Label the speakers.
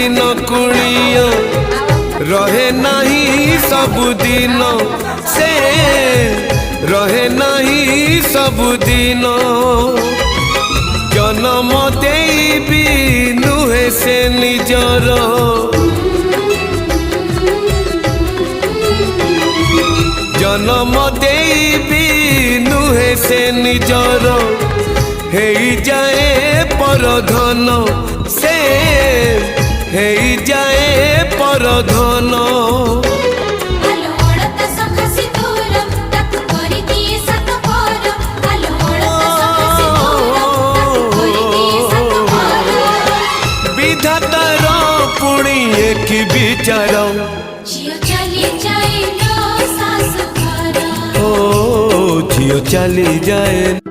Speaker 1: दिन कुड़िया रहे नहीं सबुदिन से रहे नहीं सबुदिन जन्म देवी नुहे से निजर जन्म देवी नुहे से निजर हे जाए परधन से हे जाए परधन विधातार पुणी एक विचार ओ झियो चली जाए।